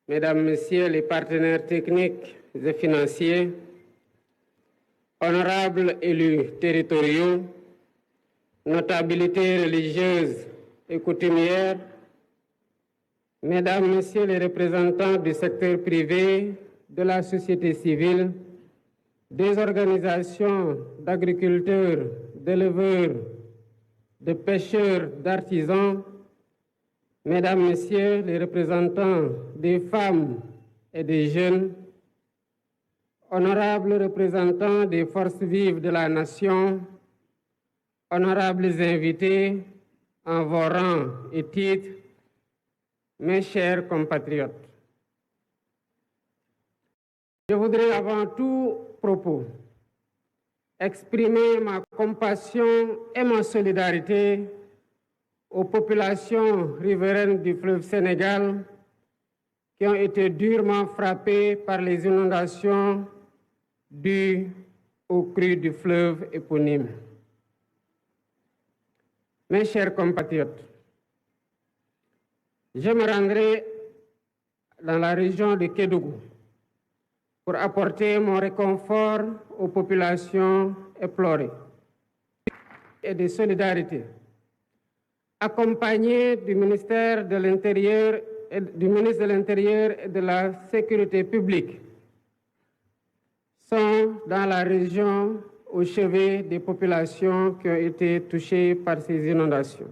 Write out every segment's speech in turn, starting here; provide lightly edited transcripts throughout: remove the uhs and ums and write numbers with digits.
Mesdames, Messieurs les partenaires techniques et financiers, honorables élus territoriaux, notabilités religieuses et coutumières, Mesdames, Messieurs les représentants du secteur privé, de la société civile, des organisations d'agriculteurs, d'éleveurs, de pêcheurs, d'artisans, Mesdames, Messieurs les représentants des femmes et des jeunes, honorables représentants des forces vives de la nation, honorables invités en vos rangs et titres, mes chers compatriotes. Je voudrais avant tout propos exprimer ma compassion et ma solidarité aux populations riveraines du fleuve Sénégal qui ont été durement frappées par les inondations dues aux crues du fleuve éponyme. Mes chers compatriotes, je me rendrai dans la région de Kédougou pour apporter mon réconfort aux populations éplorées et de solidarité, accompagné du ministère de l'Intérieur et du ministre de l'Intérieur et de la Sécurité publique, sont dans la région au chevet des populations qui ont été touchées par ces inondations.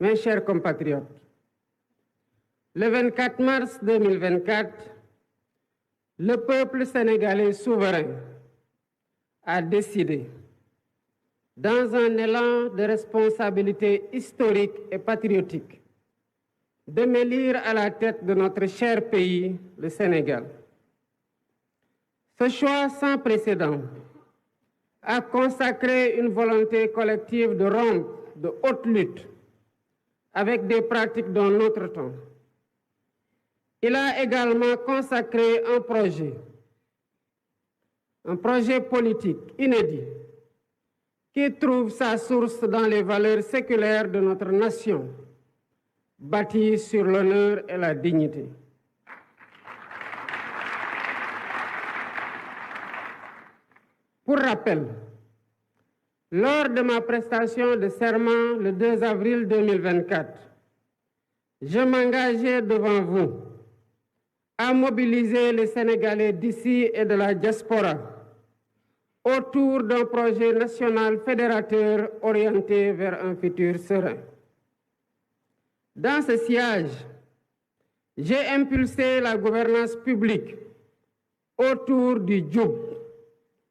Mes chers compatriotes, le 24 mars 2024, le peuple sénégalais souverain a décidé, dans un élan de responsabilité historique et patriotique, de m'élire à la tête de notre cher pays, le Sénégal. Ce choix sans précédent a consacré une volonté collective de rompre de haute lutte avec des pratiques d'un autre temps. Il a également consacré un projet politique inédit qui trouve sa source dans les valeurs séculaires de notre nation, bâties sur l'honneur et la dignité. Pour rappel, lors de ma prestation de serment le 2 avril 2024, je m'engageais devant vous à mobiliser les Sénégalais d'ici et de la diaspora autour d'un projet national fédérateur orienté vers un futur serein. Dans ce sillage, j'ai impulsé la gouvernance publique autour du Djoub,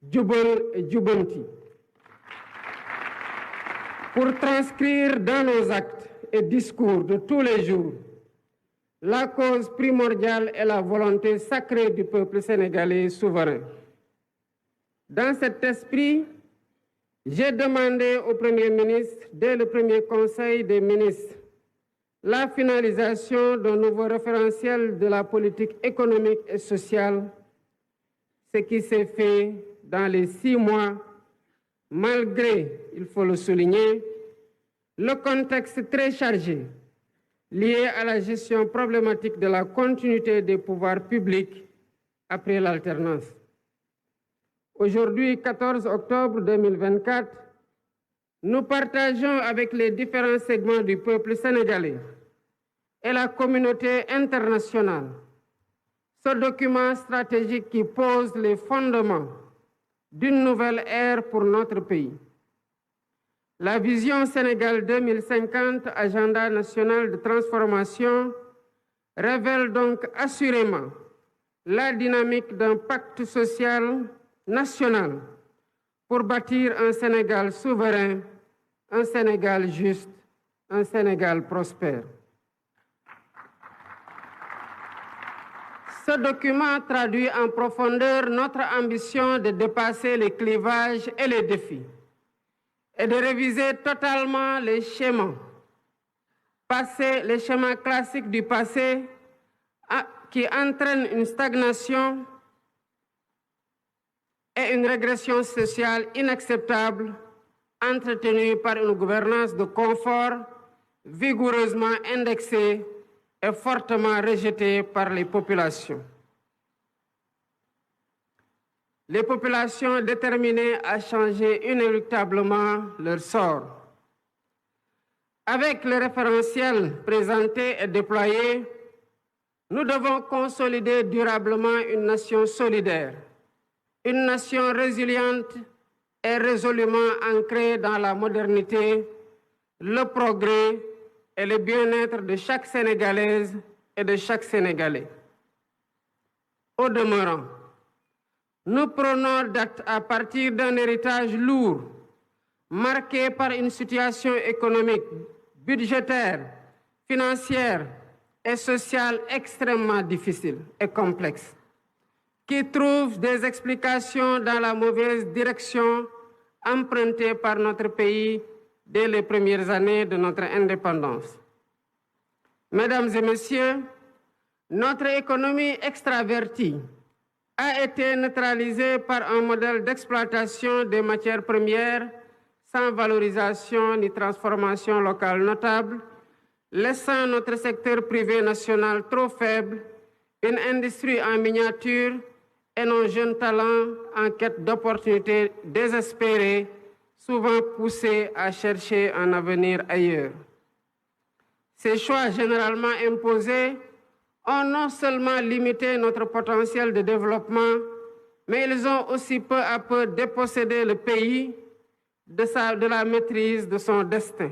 Djoubol et Djoubanti, pour transcrire dans nos actes et discours de tous les jours la cause primordiale et la volonté sacrée du peuple sénégalais souverain. Dans cet esprit, j'ai demandé au Premier ministre, dès le premier Conseil des ministres, la finalisation d'un nouveau référentiel de la politique économique et sociale, ce qui s'est fait dans les 6 mois, malgré, il faut le souligner, le contexte très chargé lié à la gestion problématique de la continuité des pouvoirs publics après l'alternance. Aujourd'hui, 14 octobre 2024, nous partageons avec les différents segments du peuple sénégalais et la communauté internationale ce document stratégique qui pose les fondements d'une nouvelle ère pour notre pays. La vision Sénégal 2050, agenda national de transformation, révèle donc assurément la dynamique d'un pacte social national pour bâtir un Sénégal souverain, un Sénégal juste, un Sénégal prospère. Ce document traduit en profondeur notre ambition de dépasser les clivages et les défis et de réviser totalement les schémas classiques du passé qui entraînent une stagnation et une régression sociale inacceptable entretenue par une gouvernance de confort vigoureusement indexé et fortement rejeté par les populations. Les populations déterminées à changer inéluctablement leur sort. Avec le référentiel présenté et déployé, nous devons consolider durablement une nation solidaire, une nation résiliente et résolument ancrée dans la modernité, le progrès et le bien-être de chaque Sénégalaise et de chaque Sénégalais. Au demeurant, nous prenons date à partir d'un héritage lourd, marqué par une situation économique, budgétaire, financière et sociale extrêmement difficile et complexe, qui trouve des explications dans la mauvaise direction empruntée par notre pays dès les premières années de notre indépendance. Mesdames et messieurs, notre économie extravertie a été neutralisée par un modèle d'exploitation des matières premières sans valorisation ni transformation locale notable, laissant notre secteur privé national trop faible, une industrie en miniature et nos jeunes talents en quête d'opportunités désespérées, souvent poussés à chercher un avenir ailleurs. Ces choix généralement imposés ont non seulement limité notre potentiel de développement, mais ils ont aussi peu à peu dépossédé le pays de la maîtrise de son destin.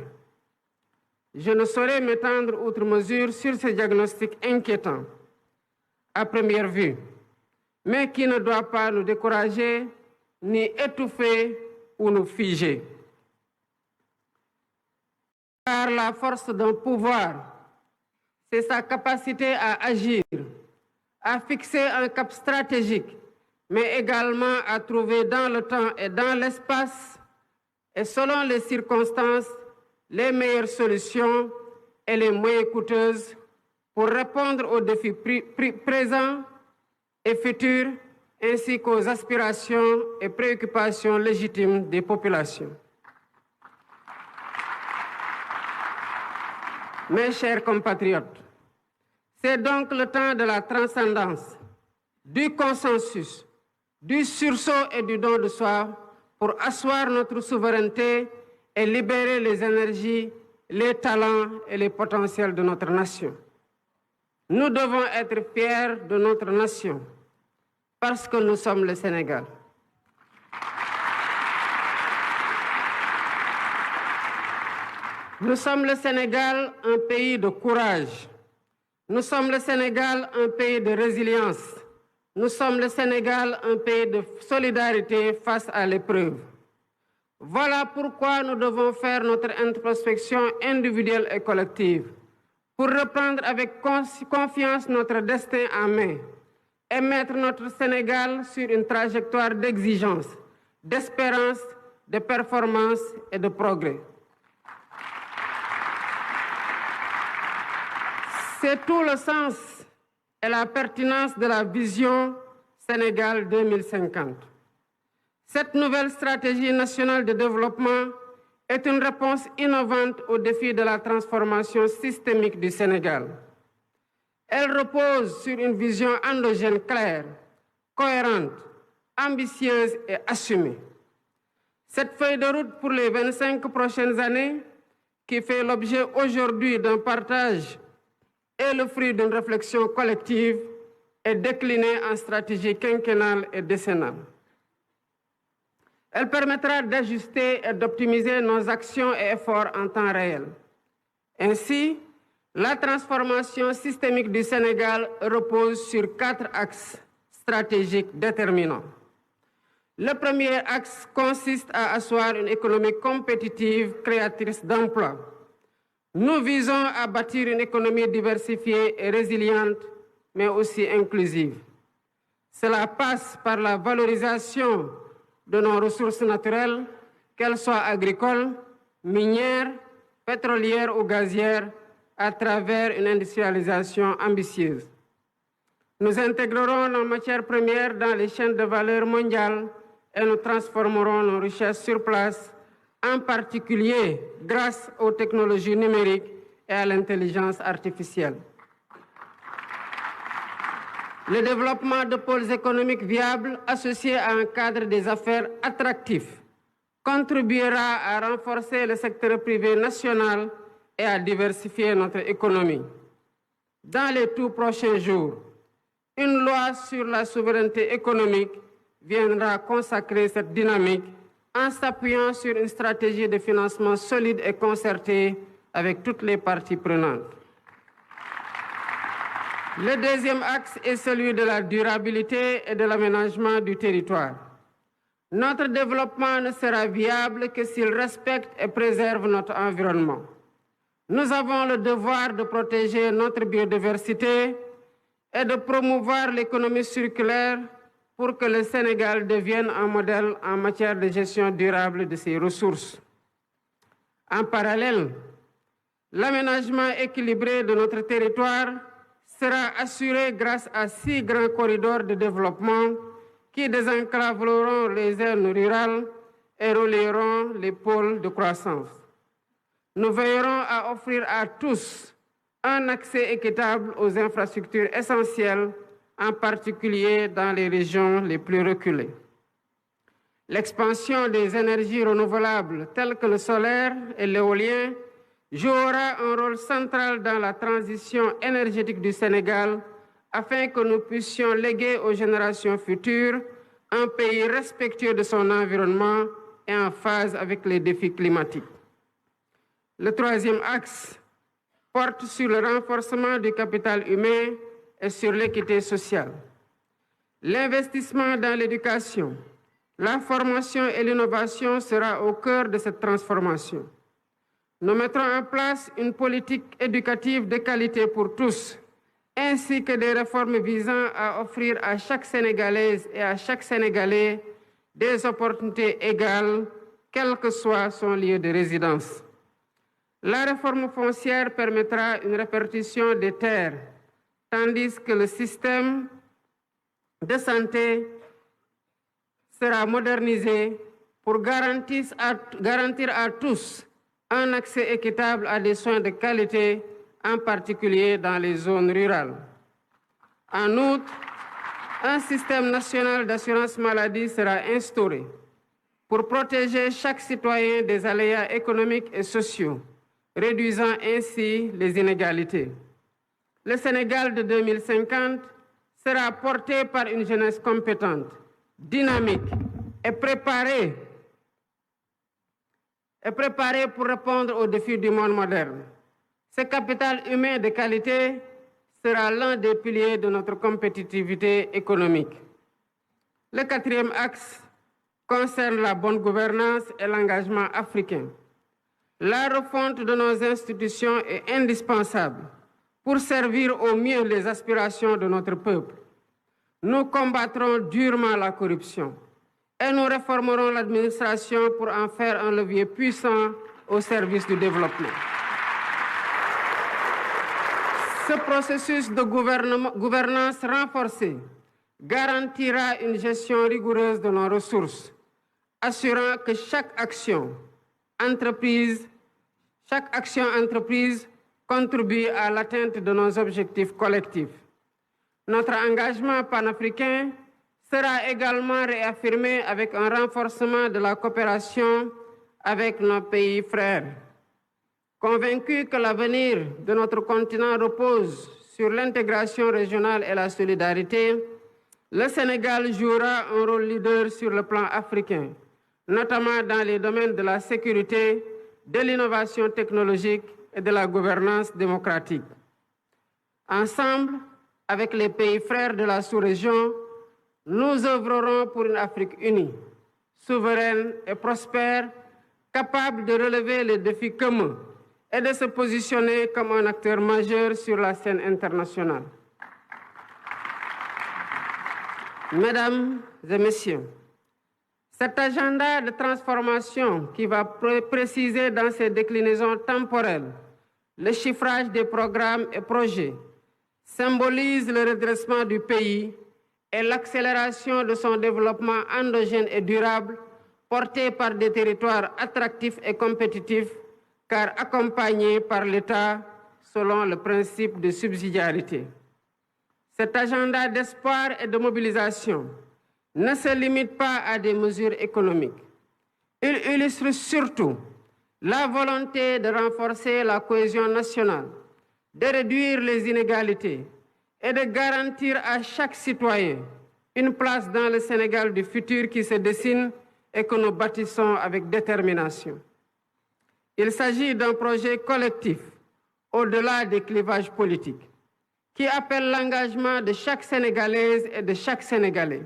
Je ne saurais m'étendre outre mesure sur ce diagnostic inquiétant, à première vue, mais qui ne doit pas nous décourager, ni étouffer ou nous figer. Car la force d'un pouvoir, c'est sa capacité à agir, à fixer un cap stratégique, mais également à trouver dans le temps et dans l'espace, et selon les circonstances, les meilleures solutions et les moins coûteuses pour répondre aux défis présents et futurs, ainsi qu'aux aspirations et préoccupations légitimes des populations. Mes chers compatriotes, c'est donc le temps de la transcendance, du consensus, du sursaut et du don de soi pour asseoir notre souveraineté et libérer les énergies, les talents et les potentiels de notre nation. Nous devons être fiers de notre nation parce que nous sommes le Sénégal. Nous sommes le Sénégal, un pays de courage. Nous sommes le Sénégal, un pays de résilience. Nous sommes le Sénégal, un pays de solidarité face à l'épreuve. Voilà pourquoi nous devons faire notre introspection individuelle et collective pour reprendre avec confiance notre destin en main et mettre notre Sénégal sur une trajectoire d'exigence, d'espérance, de performance et de progrès. C'est tout le sens et la pertinence de la vision Sénégal 2050. Cette nouvelle stratégie nationale de développement est une réponse innovante aux défis de la transformation systémique du Sénégal. Elle repose sur une vision endogène claire, cohérente, ambitieuse et assumée. Cette feuille de route pour les 25 prochaines années, qui fait l'objet aujourd'hui d'un partage et le fruit d'une réflexion collective, est déclinée en stratégie quinquennale et décennale. Elle permettra d'ajuster et d'optimiser nos actions et efforts en temps réel. Ainsi, la transformation systémique du Sénégal repose sur 4 axes stratégiques déterminants. Le premier axe consiste à asseoir une économie compétitive, créatrice d'emplois. Nous visons à bâtir une économie diversifiée et résiliente, mais aussi inclusive. Cela passe par la valorisation de nos ressources naturelles, qu'elles soient agricoles, minières, pétrolières ou gazières, à travers une industrialisation ambitieuse. Nous intégrerons nos matières premières dans les chaînes de valeur mondiales et nous transformerons nos richesses sur place, en particulier grâce aux technologies numériques et à l'intelligence artificielle. Le développement de pôles économiques viables associés à un cadre des affaires attractif contribuera à renforcer le secteur privé national et à diversifier notre économie. Dans les tout prochains jours, une loi sur la souveraineté économique viendra consacrer cette dynamique en s'appuyant sur une stratégie de financement solide et concertée avec toutes les parties prenantes. Le deuxième axe est celui de la durabilité et de l'aménagement du territoire. Notre développement ne sera viable que s'il respecte et préserve notre environnement. Nous avons le devoir de protéger notre biodiversité et de promouvoir l'économie circulaire pour que le Sénégal devienne un modèle en matière de gestion durable de ses ressources. En parallèle, l'aménagement équilibré de notre territoire sera assuré grâce à 6 grands corridors de développement qui désenclaveront les zones rurales et relieront les pôles de croissance. Nous veillerons à offrir à tous un accès équitable aux infrastructures essentielles, en particulier dans les régions les plus reculées. L'expansion des énergies renouvelables telles que le solaire et l'éolien jouera un rôle central dans la transition énergétique du Sénégal afin que nous puissions léguer aux générations futures un pays respectueux de son environnement et en phase avec les défis climatiques. Le troisième axe porte sur le renforcement du capital humain et sur l'équité sociale. L'investissement dans l'éducation, la formation et l'innovation sera au cœur de cette transformation. Nous mettrons en place une politique éducative de qualité pour tous, ainsi que des réformes visant à offrir à chaque Sénégalaise et à chaque Sénégalais des opportunités égales, quel que soit son lieu de résidence. La réforme foncière permettra une répartition des terres, tandis que le système de santé sera modernisé pour garantir à tous un accès équitable à des soins de qualité, en particulier dans les zones rurales. En outre, un système national d'assurance maladie sera instauré pour protéger chaque citoyen des aléas économiques et sociaux, réduisant ainsi les inégalités. Le Sénégal de 2050 sera porté par une jeunesse compétente, dynamique et préparée pour répondre aux défis du monde moderne. Ce capital humain de qualité sera l'un des piliers de notre compétitivité économique. Le quatrième axe concerne la bonne gouvernance et l'engagement africain. La refonte de nos institutions est indispensable pour servir au mieux les aspirations de notre peuple. Nous combattrons durement la corruption et nous réformerons l'administration pour en faire un levier puissant au service du développement. Ce processus de gouvernance renforcée garantira une gestion rigoureuse de nos ressources, assurant que chaque action entreprise contribue à l'atteinte de nos objectifs collectifs. Notre engagement panafricain sera également réaffirmé avec un renforcement de la coopération avec nos pays frères. Convaincu que l'avenir de notre continent repose sur l'intégration régionale et la solidarité, le Sénégal jouera un rôle leader sur le plan africain, notamment dans les domaines de la sécurité, de l'innovation technologique et de la gouvernance démocratique. Ensemble, avec les pays frères de la sous-région, nous œuvrerons pour une Afrique unie, souveraine et prospère, capable de relever les défis communs et de se positionner comme un acteur majeur sur la scène internationale. Mesdames et Messieurs, cet agenda de transformation qui va préciser dans ses déclinaisons temporelles le chiffrage des programmes et projets symbolise le redressement du pays et l'accélération de son développement endogène et durable porté par des territoires attractifs et compétitifs car accompagnés par l'État selon le principe de subsidiarité. Cet agenda d'espoir et de mobilisation ne se limite pas à des mesures économiques. Il illustre surtout la volonté de renforcer la cohésion nationale, de réduire les inégalités et de garantir à chaque citoyen une place dans le Sénégal du futur qui se dessine et que nous bâtissons avec détermination. Il s'agit d'un projet collectif, au-delà des clivages politiques, qui appelle l'engagement de chaque Sénégalaise et de chaque Sénégalais.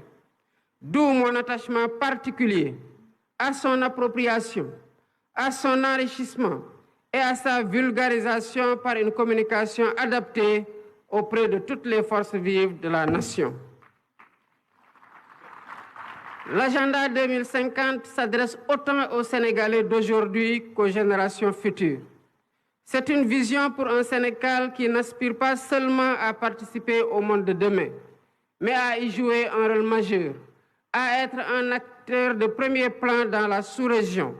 D'où mon attachement particulier à son appropriation, à son enrichissement et à sa vulgarisation par une communication adaptée auprès de toutes les forces vives de la nation. L'agenda 2050 s'adresse autant aux Sénégalais d'aujourd'hui qu'aux générations futures. C'est une vision pour un Sénégal qui n'aspire pas seulement à participer au monde de demain, mais à y jouer un rôle majeur, à être un acteur de premier plan dans la sous-région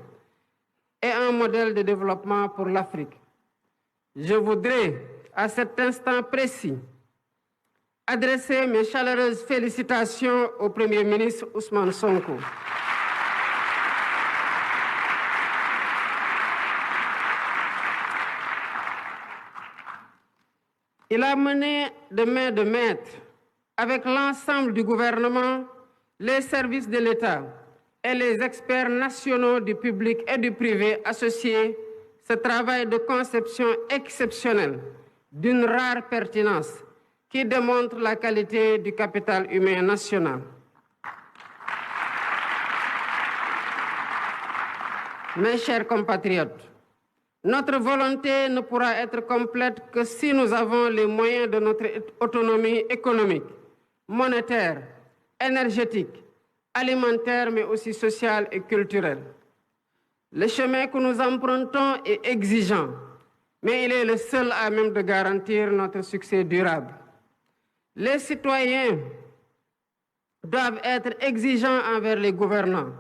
et un modèle de développement pour l'Afrique. Je voudrais, à cet instant précis, adresser mes chaleureuses félicitations au Premier ministre Ousmane Sonko. Il a mené de main de maître avec l'ensemble du gouvernement, les services de l'État et les experts nationaux du public et du privé associés ce travail de conception exceptionnel d'une rare pertinence qui démontre la qualité du capital humain national. Mes chers compatriotes, notre volonté ne pourra être complète que si nous avons les moyens de notre autonomie économique, monétaire, énergétique, alimentaire, mais aussi sociale et culturelle. Le chemin que nous empruntons est exigeant, mais il est le seul à même de garantir notre succès durable. Les citoyens doivent être exigeants envers les gouvernants,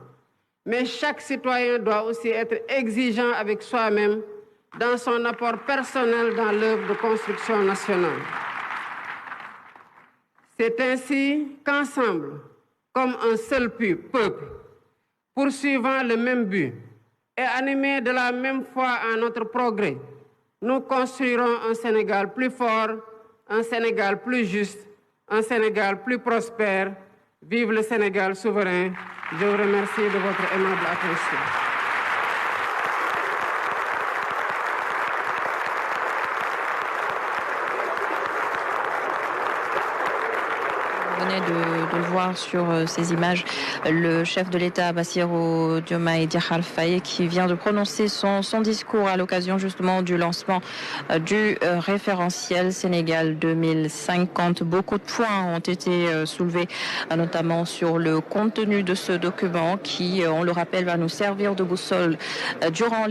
mais chaque citoyen doit aussi être exigeant avec soi-même dans son apport personnel dans l'œuvre de construction nationale. C'est ainsi qu'ensemble, comme un seul peuple, poursuivant le même but et animés de la même foi en notre progrès, nous construirons un Sénégal plus fort, un Sénégal plus juste, un Sénégal plus prospère. Vive le Sénégal souverain. Je vous remercie de votre aimable attention. Vous venez de le voir sur ces images, le chef de l'État Bassirou Diomaye Diakhar Faye qui vient de prononcer son discours à l'occasion justement du lancement du référentiel Sénégal 2050. Beaucoup de points ont été soulevés, notamment sur le contenu de ce document qui, on le rappelle, va nous servir de boussole durant les